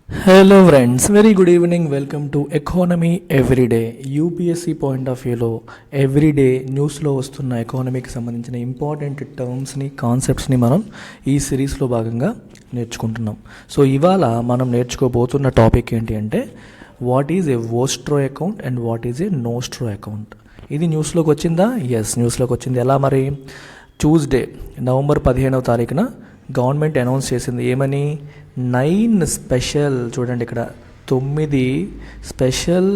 Hello friends, very good evening. Welcome to economy everyday. UPSC point of వ్యూలో everyday న్యూస్లో వస్తున్న ఎకానమీకి సంబంధించిన ఇంపార్టెంట్ టర్మ్స్ని, కాన్సెప్ట్స్ని మనం ఈ సిరీస్లో భాగంగా నేర్చుకుంటున్నాం. సో ఇవాళ మనం నేర్చుకోబోతున్న టాపిక్ ఏంటి అంటే what is a vostro account and what is a nostro account. ఇది న్యూస్లోకి వచ్చిందా? ఎస్, న్యూస్లోకి వచ్చింది. ఎలా మరి? ట్యూస్డే నవంబర్ 15వ తారీఖున గవర్నమెంట్ అనౌన్స్ చేసింది. ఏమని? 9 స్పెషల్, చూడండి ఇక్కడ 9 స్పెషల్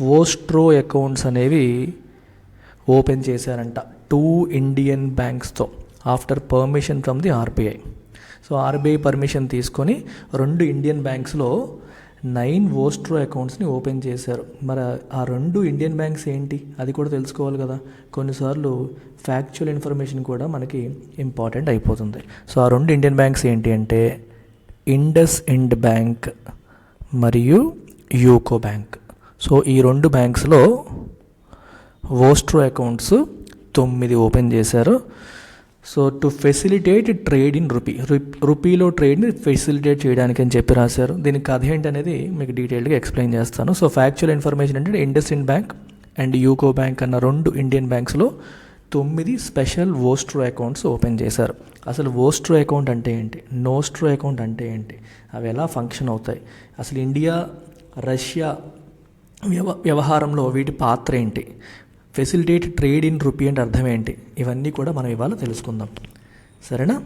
వోస్ట్రో అకౌంట్స్ అనేవి ఓపెన్ చేశారంట 2 ఇండియన్ బ్యాంక్స్తో after permission from the RBI. So RBI permission తీసుకొని 2 ఇండియన్ బ్యాంక్స్లో 9 వోస్ట్రో అకౌంట్స్ని ఓపెన్ చేశారు. మరి ఆ 2 ఇండియన్ బ్యాంక్స్ ఏంటి అది కూడా తెలుసుకోవాలి కదా. కొన్నిసార్లు ఫ్యాక్చువల్ ఇన్ఫర్మేషన్ కూడా మనకి ఇంపార్టెంట్ అయిపోతుంది. సో ఆ 2 ఇండియన్ బ్యాంక్స్ ఏంటి అంటే ఇండస్ ఇండ్ బ్యాంక్ మరియు యూకో బ్యాంక్. సో ఈ 2 బ్యాంక్స్లో వోస్ట్రో అకౌంట్స్ 9 ఓపెన్ చేశారు. So to facilitate trade in రూపీలో ట్రేడ్ని ఫెసిలిటేట్ చేయడానికి అని చెప్పి రాశారు. దీనికి కథ ఏంటి అనేది మీకు డీటెయిల్గా ఎక్స్ప్లెయిన్ చేస్తాను. సో ఫ్యాక్చువల్ ఇన్ఫర్మేషన్ అంటే IndusInd bank and UCO bank అన్న 2 ఇండియన్ బ్యాంక్స్లో 9 స్పెషల్ వోస్ట్రో అకౌంట్స్ ఓపెన్ చేశారు. అసలు వోస్ట్రో అకౌంట్ అంటే ఏంటి, నోస్ట్రో అకౌంట్ అంటే ఏంటి, అవి ఎలా ఫంక్షన్ అవుతాయి, అసలు ఇండియా రష్యా వ్యవహారంలో వీటి పాత్ర ఏంటి, ఫెసిలిటేట్ ట్రేడ్ ఇన్ రూపీ అంటే అర్థం ఏంటి, ఇవన్నీ కూడా మనం ఇవాళ తెలుసుకుందాం. సరేనా?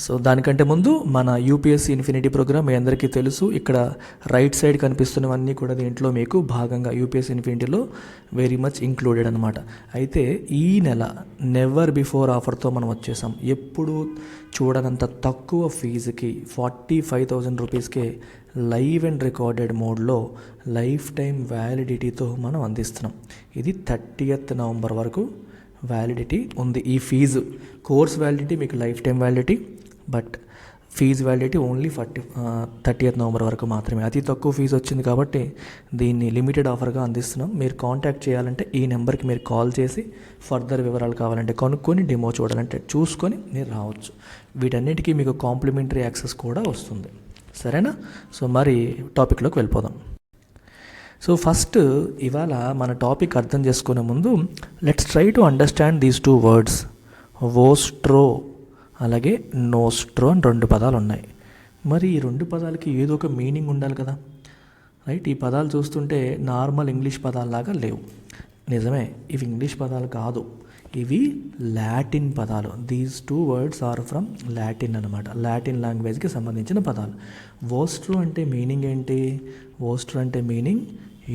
సో దానికంటే ముందు మన యూపీఎస్సీ ఇన్ఫినిటీ ప్రోగ్రామ్ మీ అందరికీ తెలుసు. ఇక్కడ రైట్ సైడ్ కనిపిస్తున్నవన్నీ కూడా దీంట్లో మీకు భాగంగా యూపీఎస్సీ ఇన్ఫినిటీలో వెరీ మచ్ ఇంక్లూడెడ్ అనమాట. అయితే ఈ నెల నెవర్ బిఫోర్ ఆఫర్తో మనం వచ్చేసాం. ఎప్పుడు చూడనంత తక్కువ ఫీజుకి 45,000 రూపీస్కే లైవ్ అండ్ రికార్డెడ్ మోడ్లో లైఫ్ టైం వ్యాలిడిటీతో మనం అందిస్తున్నాం. ఇది 30th నవంబర్ వరకు వ్యాలిడిటీ ఉంది. ఈ ఫీజు కోర్స్ వ్యాలిడిటీ మీకు life time validity, but fee validity only 30th November వరకు మాత్రమే. అతి తక్కువ ఫీజు వచ్చింది కాబట్టి దీన్ని లిమిటెడ్ ఆఫర్గా అందిస్తున్నాం. మీరు కాంటాక్ట్ చేయాలంటే ఈ నెంబర్కి మీరు కాల్ చేసి ఫర్దర్ వివరాలు కావాలంటే కనుక్కొని, డెమో చూడాలంటే చూసుకొని మీరు రావచ్చు. వీటన్నిటికీ మీకు కాంప్లిమెంటరీ యాక్సెస్ కూడా వస్తుంది. సరేనా? సో మరి టాపిక్లోకి వెళ్ళిపోదాం. సో ఫస్ట్ ఇవాళ మన టాపిక్ అర్థం చేసుకునే ముందు let's try to understand these 2 words. Vostro అలాగే నోస్ట్రో అని 2 పదాలు ఉన్నాయి. మరి ఈ 2 పదాలకి ఏదో ఒక మీనింగ్ ఉండాలి కదా, రైట్? ఈ పదాలు చూస్తుంటే నార్మల్ ఇంగ్లీష్ పదాలలాగా లేవు. నిజమే, ఇవి ఇంగ్లీష్ పదాలు కాదు, ఇవి లాటిన్ పదాలు. These 2 words are from Latin అనమాట. లాటిన్ లాంగ్వేజ్కి సంబంధించిన పదాలు. వోస్ట్రో అంటే మీనింగ్ ఏంటి? వోస్ట్రో అంటే మీనింగ్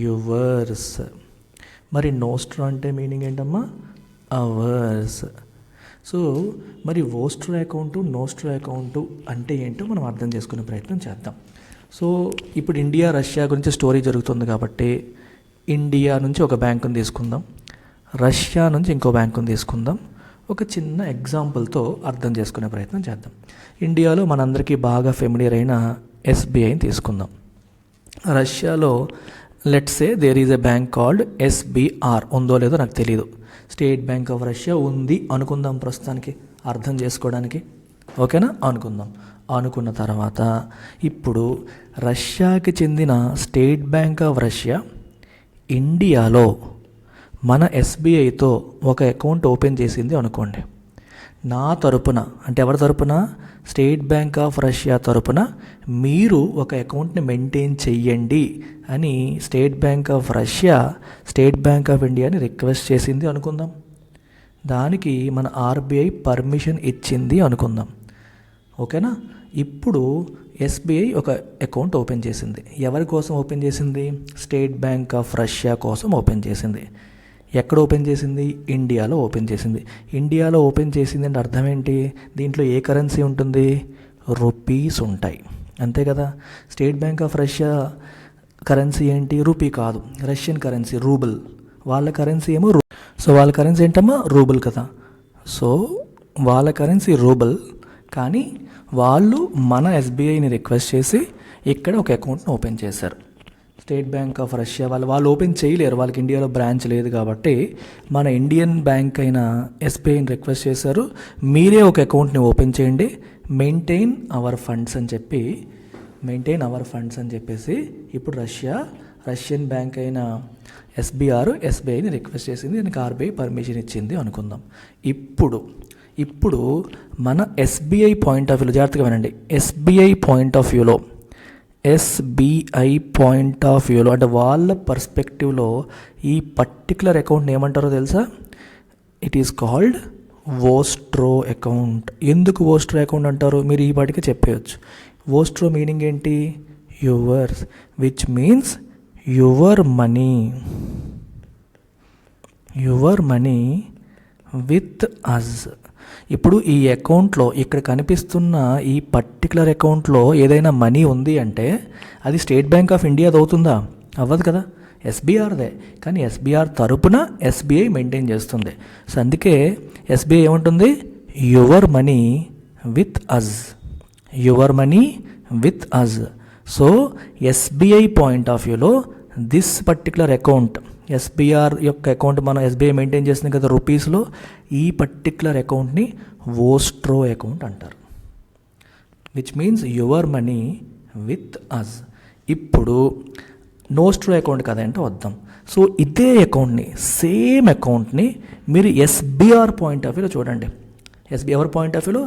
యువర్స్. మరి నోస్ట్రో అంటే మీనింగ్ ఏంటమ్మా? అవర్స్. సో మరి వోస్ట్రో అకౌంటు, నోస్ట్రో అకౌంటు అంటే ఏంటో మనం అర్థం చేసుకునే ప్రయత్నం చేద్దాం. సో ఇప్పుడు ఇండియా రష్యా గురించి స్టోరీ జరుగుతుంది కాబట్టి ఇండియా నుంచి ఒక బ్యాంకుని తీసుకుందాం, రష్యా నుంచి ఇంకో బ్యాంకుని తీసుకుందాం. ఒక చిన్న ఎగ్జాంపుల్తో అర్థం చేసుకునే ప్రయత్నం చేద్దాం. ఇండియాలో మనందరికీ బాగా ఫెమిలియర్ అయిన ఎస్బీఐని తీసుకుందాం. రష్యాలో let's say there is a bank called SBR. ఉందో లేదో నాకు తెలియదు. స్టేట్ బ్యాంక్ ఆఫ్ రష్యా ఉంది అనుకుందాం ప్రస్తుతానికి అర్థం చేసుకోవడానికి. ఓకేనా? అనుకుందాం. అనుకున్న తర్వాత ఇప్పుడు రష్యాకి చెందిన స్టేట్ బ్యాంక్ ఆఫ్ రష్యా ఇండియాలో మన ఎస్బీఐతో ఒక అకౌంట్ ఓపెన్ చేసింది అనుకోండి. నా తరపున, అంటే ఎవరి తరపున? స్టేట్ బ్యాంక్ ఆఫ్ రష్యా తరపున మీరు ఒక అకౌంట్ని మెయింటైన్ చెయ్యండి అని state bank of Russia state bank of ఇండియాని రిక్వెస్ట్ చేసింది అనుకుందాం. దానికి మన ఆర్బీఐ పర్మిషన్ ఇచ్చింది అనుకుందాం. ఓకేనా? ఇప్పుడు ఎస్బీఐ ఒక అకౌంట్ ఓపెన్ చేసింది. ఎవరి కోసం ఓపెన్ చేసింది? స్టేట్ బ్యాంక్ ఆఫ్ రష్యా కోసం ఓపెన్ చేసింది. ఎక్కడ ఓపెన్ చేసింది? ఇండియాలో ఓపెన్ చేసింది. ఇండియాలో ఓపెన్ చేసింది అంటే అర్థం ఏంటి? దీంట్లో ఏ కరెన్సీ ఉంటుంది? రూపీస్ ఉంటాయి, అంతే కదా. State bank of Russia currency ఏంటి? రూపీ కాదు, రష్యన్ కరెన్సీ రూబుల్. వాళ్ళ కరెన్సీ ఏమో సో వాళ్ళ కరెన్సీ ఏంటమ్మా? రూబుల్ కదా. సో వాళ్ళ కరెన్సీ రూబుల్, కానీ వాళ్ళు మన ఎస్బీఐని రిక్వెస్ట్ చేసి ఇక్కడ ఒక అకౌంట్ని ఓపెన్ చేశారు. స్టేట్ బ్యాంక్ ఆఫ్ రష్యా వాళ్ళు ఓపెన్ చేయలేరు, వాళ్ళకి ఇండియాలో బ్రాంచ్ లేదు కాబట్టి మన ఇండియన్ బ్యాంక్ అయిన ఎస్బీఐని రిక్వెస్ట్ చేశారు, మీరే ఒక అకౌంట్ని ఓపెన్ చేయండి, మెయింటైన్ అవర్ ఫండ్స్ అని చెప్పి మెయింటైన్ అవర్ ఫండ్స్ అని చెప్పేసి ఇప్పుడు రష్యన్ బ్యాంక్ అయిన ఎస్బీఐని రిక్వెస్ట్ చేసింది, దానికి ఆర్బీఐ పర్మిషన్ ఇచ్చింది అనుకుందాం. ఇప్పుడు మన ఎస్బీఐ పాయింట్ ఆఫ్ వ్యూలో జాగ్రత్తగా వినండి. ఎస్బీఐ పాయింట్ ఆఫ్ వ్యూలో అంటే వాళ్ళ పర్స్పెక్టివ్లో ఈ పర్టికులర్ అకౌంట్ని ఏమంటారో తెలుసా? It is called vostro account. ఎందుకు వోస్ట్రో అకౌంట్ అంటారు? మీరు ఈ పాటికి చెప్పేయచ్చు. వోస్ట్రో మీనింగ్ ఏంటి? Yours, which means your money with us. ఇప్పుడు ఈ అకౌంట్లో ఇక్కడ కనిపిస్తున్న ఈ పర్టికులర్ అకౌంట్లో ఏదైనా మనీ ఉంది అంటే అది స్టేట్ బ్యాంక్ ఆఫ్ ఇండియాది అవుతుందా? అవ్వదు కదా, ఎస్బీఆర్దే. కానీ ఎస్బీఆర్ తరపున ఎస్బీఐ మెయింటైన్ చేస్తుంది. సో అందుకే ఎస్బీఐ ఏముంటుంది? Your money with us. So SBI point of వ్యూలో దిస్ పర్టికులర్ అకౌంట్, ఎస్బీఆర్ యొక్క అకౌంట్ మనం ఎస్బీఐ మెయింటైన్ చేస్తుంది కదా రూపీస్లో, ఈ పర్టికులర్ అకౌంట్ని వోస్ట్రో అకౌంట్ అంటారు, which means your money with us. ఇప్పుడు నోస్ట్రో అకౌంట్ కదంటే వద్దాం. సో ఇదే అకౌంట్ని, సేమ్ అకౌంట్ని మీరు ఎస్బీఆర్ పాయింట్ ఆఫ్ వ్యూలో చూడండి. ఎవరి పాయింట్ ఆఫ్ వ్యూలో?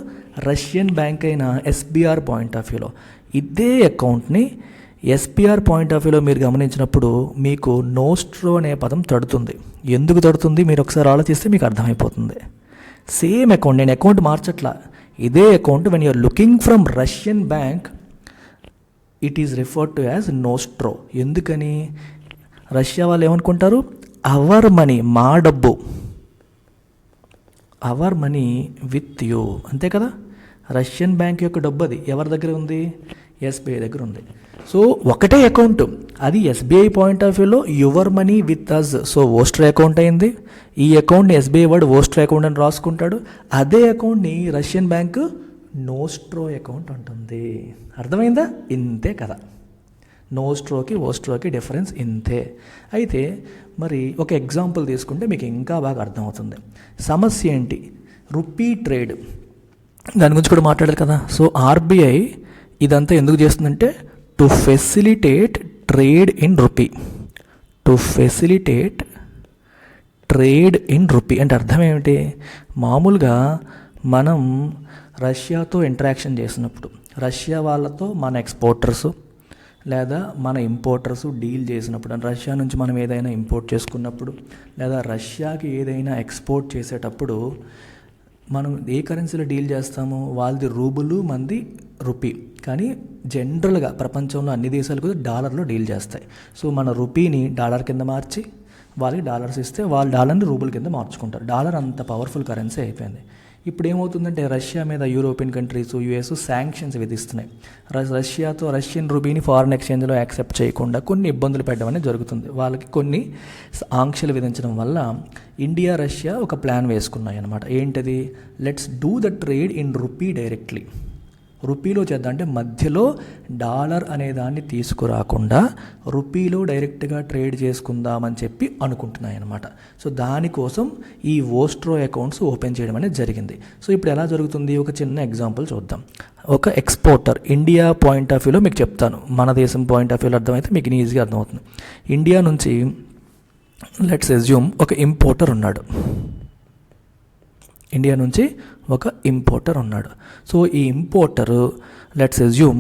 రష్యన్ బ్యాంక్ అయిన ఎస్బీఆర్ పాయింట్ ఆఫ్ వ్యూలో ఇదే అకౌంట్ని ఎస్బీఆర్ పాయింట్ ఆఫ్ వ్యూలో మీరు గమనించినప్పుడు మీకు నోస్ట్రో అనే పదం తడుతుంది. ఎందుకు తడుతుంది మీరు ఒకసారి ఆలోచిస్తే మీకు అర్థమైపోతుంది. సేమ్ అకౌంట్, నేను అకౌంట్ మార్చట్లా, ఇదే account when you're looking from Russian bank it is referred to as nostro. ఎందుకని? రష్యా వాళ్ళు ఏమనుకుంటారు? అవర్ మనీ, మా డబ్బు, అవర్ మనీ విత్ యూ, అంతే కదా. రష్యన్ బ్యాంక్ యొక్క డబ్బు అది ఎవరి దగ్గర ఉంది? ఎస్బీఐ దగ్గర ఉంది. సో ఒకటే అకౌంట్, అది ఎస్బీఐ పాయింట్ ఆఫ్ వ్యూలో your money with us. So vostro account అయింది. ఈ అకౌంట్ని ఎస్బీఐ వాడు వోస్ట్రో అకౌంట్ అని రాసుకుంటాడు. అదే అకౌంట్ని రష్యన్ బ్యాంక్ నోస్ట్రో అకౌంట్ అంటుంది. అర్థమైందా? ఇంతే కదా, నోస్ట్రోకి వోస్ట్రోకి డిఫరెన్స్ ఇంతే. అయితే మరి ఒక ఎగ్జాంపుల్ తీసుకుంటే మీకు ఇంకా బాగా అర్థమవుతుంది. సమస్య ఏంటి? రూపీ ట్రేడ్, దాని గురించి కూడా మాట్లాడారు కదా. సో ఆర్బీఐ ఇదంతా ఎందుకు చేస్తుందంటే to facilitate trade in rupee. అంటే అర్థం ఏమిటి? మామూలుగా మనం రష్యాతో ఇంటరాక్షన్ చేసినప్పుడు, రష్యా వాళ్ళతో మన ఎక్స్పోర్టర్స్ లేదా మన ఇంపోర్టర్స్ డీల్ చేసినప్పుడు, అంటే రష్యా నుంచి మనం ఏదైనా ఇంపోర్ట్ చేసుకున్నప్పుడు లేదా రష్యాకి ఏదైనా ఎక్స్పోర్ట్ చేసేటప్పుడు మనం ఏ కరెన్సీలో డీల్ చేస్తాము? వాళ్ళది రూబులు, మంది రూపీ. కానీ జనరల్గా ప్రపంచంలో అన్ని దేశాలు కూడా డాలర్లో డీల్ చేస్తాయి. సో మన రూపీని డాలర్ కింద మార్చి వాళ్ళకి డాలర్స్ ఇస్తే వాళ్ళు డాలర్ని రూబుల్ కింద మార్చుకుంటారు. డాలర్ అంత పవర్ఫుల్ కరెన్సీ అయిపోయింది. ఇప్పుడు ఏమవుతుందంటే రష్యా మీద యూరోపియన్ కంట్రీస్, యుఎస్ శాంక్షన్స్ విధిస్తున్నాయి. రష్యన్ రూబీని ఫారెన్ ఎక్స్చేంజ్లో యాక్సెప్ట్ చేయకుండా కొన్ని ఇబ్బందులు పెట్టడం అనేది జరుగుతుంది. వాళ్ళకి కొన్ని ఆంక్షలు విధించడం వల్ల ఇండియా, రష్యా ఒక ప్లాన్ వేసుకున్నాయి అన్నమాట. ఏంటది? Let's do the trade in rupee directly. రూపీలో చేద్దాం, అంటే మధ్యలో డాలర్ అనే దాన్ని తీసుకురాకుండా రూపీలో డైరెక్ట్గా ట్రేడ్ చేసుకుందామని చెప్పి అనుకుంటున్నాయి అన్నమాట. సో దానికోసం ఈ వోస్ట్రో అకౌంట్స్ ఓపెన్ చేయడం అనేది జరిగింది. సో ఇప్పుడు ఎలా జరుగుతుంది? ఒక చిన్న ఎగ్జాంపుల్ చూద్దాం. ఒక ఎక్స్పోర్టర్, ఇండియా పాయింట్ ఆఫ్ వ్యూలో మీకు చెప్తాను, మన దేశం పాయింట్ ఆఫ్ వ్యూలో అర్థమైతే మీకు ఈజీగా అర్థమవుతుంది. ఇండియా నుంచి లెట్స్ అజ్యూమ్ ఒక ఇంపోర్టర్ ఉన్నాడు. ఇండియా నుంచి ఒక ఇంపోర్టర్ ఉన్నాడు. సో ఈ importer let's assume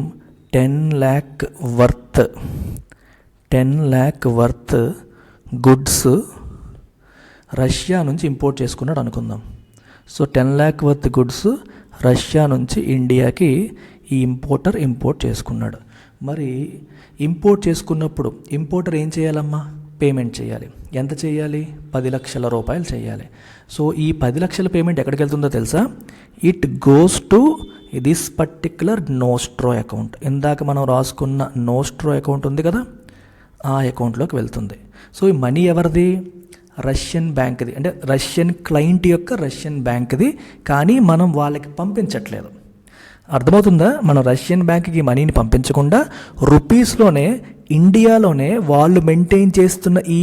10 lakh worth goods Russia నుంచి ఇంపోర్ట్ చేసుకున్నాడు అనుకుందాం. So 10 lakh worth goods Russia నుంచి ఇండియాకి ఈ ఇంపోర్టర్ ఇంపోర్ట్ చేసుకున్నాడు. మరి ఇంపోర్ట్ చేసుకున్నప్పుడు ఇంపోర్టర్ ఏం చేయాలమ్మా? పేమెంట్ చేయాలి. ఎంత చేయాలి? 10 లక్షల రూపాయలు చేయాలి. సో ఈ 10 లక్షల పేమెంట్ ఎక్కడికి వెళ్తుందో తెలుసా? It goes to this particular nostro account. ఇందాక మనం రాసుకున్న నోస్ట్రో అకౌంట్ ఉంది కదా, ఆ అకౌంట్లోకి వెళ్తుంది. సో ఈ మనీ ఎవరిది? రష్యన్ బ్యాంక్ది, అంటే రష్యన్ క్లయింట్ యొక్క రష్యన్ బ్యాంక్ది. కానీ మనం వాళ్ళకి పంపించట్లేదు. అర్థమవుతుందా? మనం రష్యన్ బ్యాంక్కి మనీని పంపించకుండా రూపీస్లోనే ఇండియాలోనే వాళ్ళు మెయింటైన్ చేస్తున్న ఈ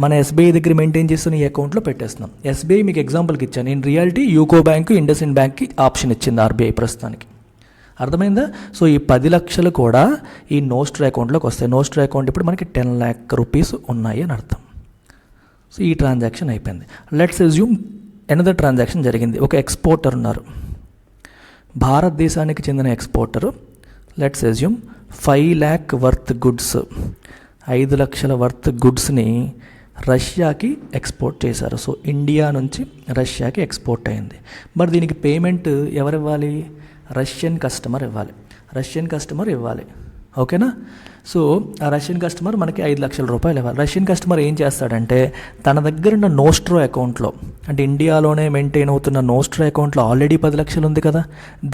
మన ఎస్బీఐ దగ్గర మెయింటైన్ చేస్తున్న ఈ అకౌంట్లో పెట్టేస్తున్నాం. ఎస్బీఐ మీకు ఎగ్జాంపుల్కి ఇచ్చాను. In reality UCO bank, IndusInd బ్యాంక్కి ఆప్షన్ ఇచ్చింది ఆర్బీఐ ప్రస్తుతానికి. అర్థమైందా? సో ఈ 10 లక్షలు కూడా ఈ నోస్ట్రో అకౌంట్లోకి వస్తాయి. నోస్ట్రో అకౌంట్ ఇప్పుడు మనకి 10 lakh రూపీస్ ఉన్నాయి అని అర్థం. సో ఈ ట్రాన్సాక్షన్ అయిపోయింది. లెట్స్ అజ్యూమ్ ఎనదర్ ట్రాన్సాక్షన్ జరిగింది. ఒక ఎక్స్పోర్టర్ ఉన్నారు, భారతదేశానికి చెందిన exporter. Let's assume 5 lakh worth goods, 5 లక్షల వర్త్ గుడ్స్ని రష్యాకి ఎక్స్పోర్ట్ చేశారు. సో ఇండియా నుంచి రష్యాకి ఎక్స్పోర్ట్ అయింది. మరి దీనికి పేమెంట్ ఎవరు ఇవ్వాలి? రష్యన్ కస్టమర్ ఇవ్వాలి. ఓకేనా? సో ఆ రష్యన్ కస్టమర్ మనకి 5 లక్షల రూపాయలు ఇవ్వాలి. రష్యన్ కస్టమర్ ఏం చేస్తాడంటే తన దగ్గర ఉన్న నోస్ట్రో అకౌంట్లో, అంటే ఇండియాలోనే మెయింటైన్ అవుతున్న నోస్ట్రో అకౌంట్లో ఆల్రెడీ 10 లక్షలు ఉంది కదా,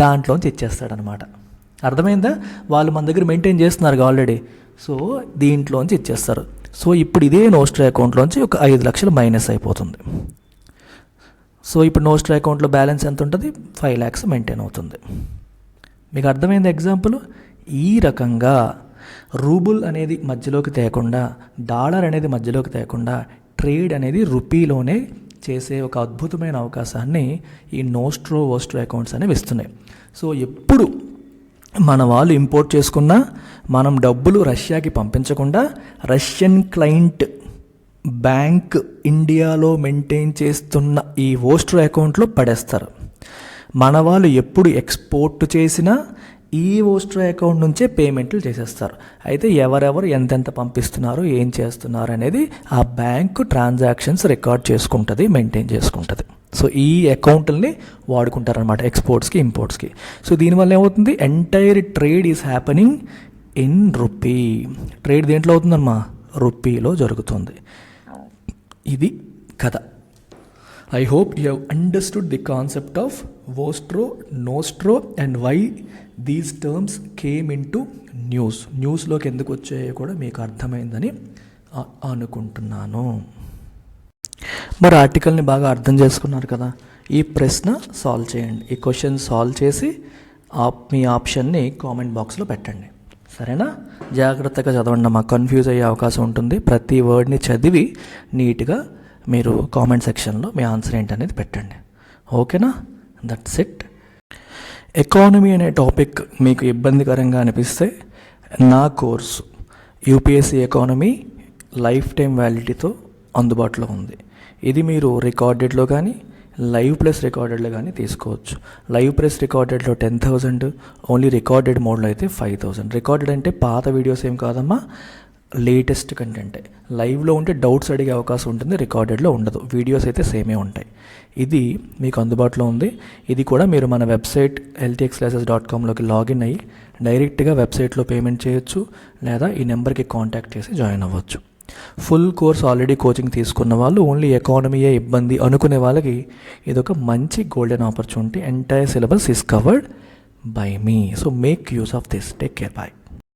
దాంట్లోంచి ఇచ్చేస్తాడనమాట. అర్థమైందా? వాళ్ళు మన దగ్గర మెయింటైన్ చేస్తున్నారు ఆల్రెడీ, సో దీంట్లోంచి ఇచ్చేస్తారు. సో ఇప్పుడు ఇదే నోస్ట్రో అకౌంట్లోంచి ఒక 5 లక్షలు మైనస్ అయిపోతుంది. సో ఇప్పుడు నోస్ట్రో అకౌంట్లో బ్యాలెన్స్ ఎంత ఉంటుంది? 5 lakhs మెయింటైన్ అవుతుంది. మీకు అర్థమైంది ఎగ్జాంపుల్? ఈ రకంగా రూబుల్ అనేది మధ్యలోకి తేకుండా, డాలర్ అనేది మధ్యలోకి తేకుండా ట్రేడ్ అనేది రూపీలోనే చేసే ఒక అద్భుతమైన అవకాశాన్ని ఈ నోస్ట్రో అకౌంట్స్ అనేవి ఇస్తున్నాయి. సో ఎప్పుడు మన వాళ్ళు ఇంపోర్ట్ చేసుకున్నా మనం డబ్బులు రష్యాకి పంపించకుండా రష్యన్ క్లయింట్ బ్యాంక్ ఇండియాలో మెయింటైన్ చేస్తున్న ఈ ఓస్ట్రో అకౌంట్లో పడేస్తారు. మన వాళ్ళు ఎప్పుడు ఎక్స్పోర్ట్ చేసినా ఈ ఓస్ట్రో అకౌంట్ నుంచే పేమెంట్లు చేసేస్తారు. అయితే ఎవరెవరు ఎంతెంత పంపిస్తున్నారు, ఏం చేస్తున్నారు అనేది ఆ బ్యాంకు ట్రాన్సాక్షన్స్ రికార్డ్ చేసుకుంటుంది, మెయింటైన్ చేసుకుంటుంది. సో ఈ అకౌంట్ని వాడుకుంటారనమాట ఎక్స్పోర్ట్స్కి, ఇంపోర్ట్స్కి. సో దీనివల్ల ఏమవుతుంది? Entire trade is happening in rupee. Trade దేంట్లో అవుతుందమ్మా? రూపీలో జరుగుతుంది. ఇది కథ. I hope you have understood the concept of vostro, nostro and why these terms came into news. న్యూస్లోకి ఎందుకు వచ్చాయో కూడా మీకు అర్థమైందని అనుకుంటున్నాను. మరి ఆర్టికల్ని బాగా అర్థం చేసుకున్నారు కదా. ఈ ప్రశ్న సాల్వ్ చేయండి. ఈ క్వశ్చన్ సాల్వ్ చేసి మీ ఆప్షన్ని కామెంట్ బాక్స్లో పెట్టండి. సరేనా? జాగ్రత్తగా చదవండి. మాకు కన్ఫ్యూజ్ అయ్యే అవకాశం ఉంటుంది. ప్రతి వర్డ్ని చదివి నీట్గా మీరు కామెంట్ సెక్షన్లో మీ ఆన్సర్ ఏంటనేది పెట్టండి. ఓకేనా? That's it. ఎకానమీ అనే టాపిక్ మీకు ఇబ్బందికరంగా అనిపిస్తే నా course UPSC economy life time వ్యాలిడిటీతో అందుబాటులో ఉంది. ఇది మీరు రికార్డెడ్లో కానీ లైవ్ ప్లస్ రికార్డెడ్లో కానీ తీసుకోవచ్చు. లైవ్ ప్లస్ రికార్డెడ్లో 10,000, ఓన్లీ రికార్డెడ్ మోడ్లో అయితే 5,000. రికార్డెడ్ అంటే పాత వీడియోస్ ఏం కాదమ్మా, లేటెస్ట్ కంటెంటే. లైవ్లో ఉంటే డౌట్స్ అడిగే అవకాశం ఉంటుంది, రికార్డెడ్లో ఉండదు. వీడియోస్ అయితే సేమే ఉంటాయి. ఇది మీకు అందుబాటులో ఉంది. ఇది కూడా మీరు మన వెబ్సైట్ ltxclasses.comలోకి లాగిన్ అయ్యి డైరెక్ట్గా వెబ్సైట్లో పేమెంట్ చేయొచ్చు, లేదా ఈ నెంబర్కి కాంటాక్ట్ చేసి జాయిన్ అవ్వచ్చు. ఫుల్ కోర్స్ ఆల్రెడీ కోచింగ్ తీసుకున్న వాళ్ళు, ఓన్లీ ఎకానమీయే ఇబ్బంది అనుకునే వాళ్ళకి ఇదొక మంచి golden opportunity. Entire syllabus is covered by me. So make use of this. Take care. Bye.